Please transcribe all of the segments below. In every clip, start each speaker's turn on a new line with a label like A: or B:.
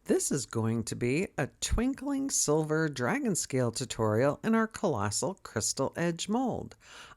A: This is going to be a Twinkling Silver Dragon Scale tutorial in our Colossal Crystal Edge Mold.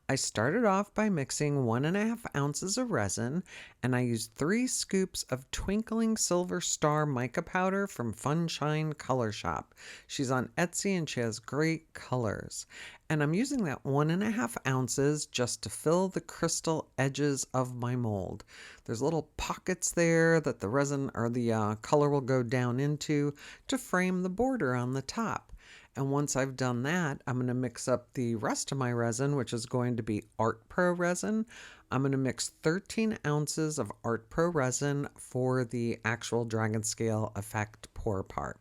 A: I started off by mixing 1.5 ounces of resin, and I used 3 scoops of Twinkling Silver Star Mica powder from Funshine Color Shop. She's on Etsy and she has great colors. And I'm using that 1.5 ounces just to fill the crystal edges of my mold. There's little pockets there that the resin or the color will go down into to frame the border on the top. And once I've done that, I'm going to mix up the rest of my resin, which is going to be Art Pro Resin. I'm going to mix 13 ounces of Art Pro Resin for the actual dragon scale effect pour part.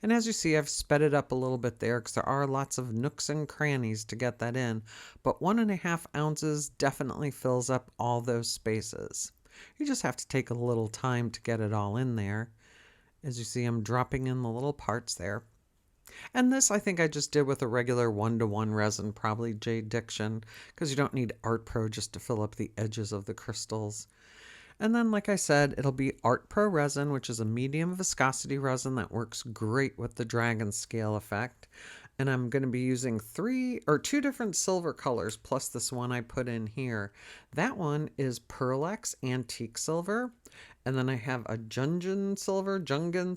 A: And as you see, I've sped it up a little bit there because there are lots of nooks and crannies to get that in, but 1.5 ounces definitely fills up all those spaces. You just have to take a little time to get it all in there. As you see, I'm dropping in the little parts there. And this I think I just did with a regular 1-to-1 resin, probably Jade Diction, because you don't need Art Pro just to fill up the edges of the crystals. And then, like I said, it'll be Art Pro Resin, which is a medium viscosity resin that works great with the dragon scale effect. And I'm going to be using 2 different silver colors, plus this one I put in here. That one is Pearlex Antique Silver. And then I have a Jungan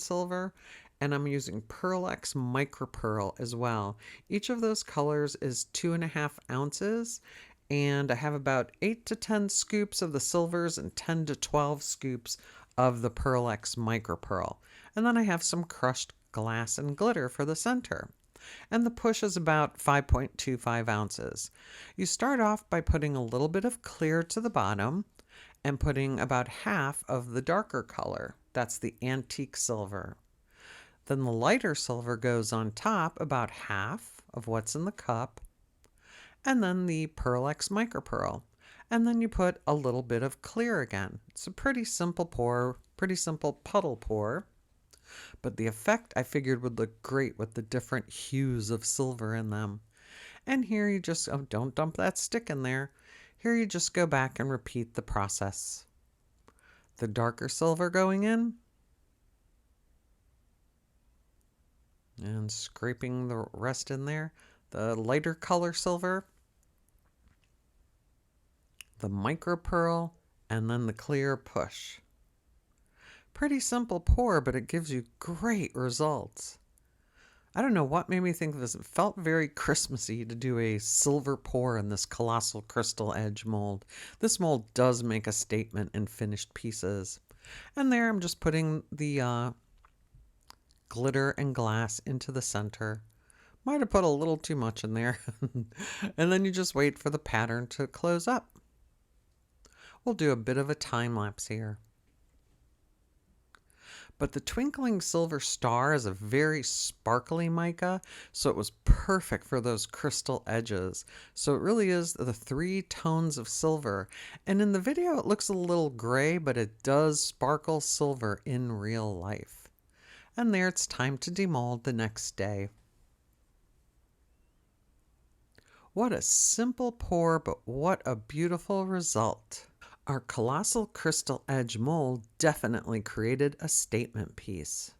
A: Silver, and I'm using Pearlex Micropearl as well. Each of those colors is 2.5 ounces, and I have about 8 to 10 scoops of the silvers and 10 to 12 scoops of the Pearlex Micropearl. And then I have some crushed glass and glitter for the center. And the push is about 5.25 ounces. You start off by putting a little bit of clear to the bottom and putting about half of the darker color. That's the antique silver. Then the lighter silver goes on top, about half of what's in the cup, and then the Pearlex Micropearl. And then you put a little bit of clear again. It's a pretty simple pour, pretty simple puddle pour, but the effect I figured would look great with the different hues of silver in them. And here you just, don't dump that stick in there. Here you just go back and repeat the process. The darker silver going in, and scraping the rest in there. The lighter color silver, the Micropearl, and then the clear push. Pretty simple pour, but it gives you great results. I don't know what made me think of this. It felt very Christmassy to do a silver pour in this Colossal Crystal Edge mold. This mold does make a statement in finished pieces. And there I'm just putting the glitter and glass into the center. Might have put a little too much in there. And then you just wait for the pattern to close up. We'll do a bit of a time lapse here. But the Twinkling Silver Star is a very sparkly mica, so it was perfect for those crystal edges. So it really is the 3 tones of silver. And in the video it looks a little gray, but it does sparkle silver in real life. And there it's time to demold the next day. What a simple pour, but what a beautiful result. Our Colossal Crystal Edge mold definitely created a statement piece.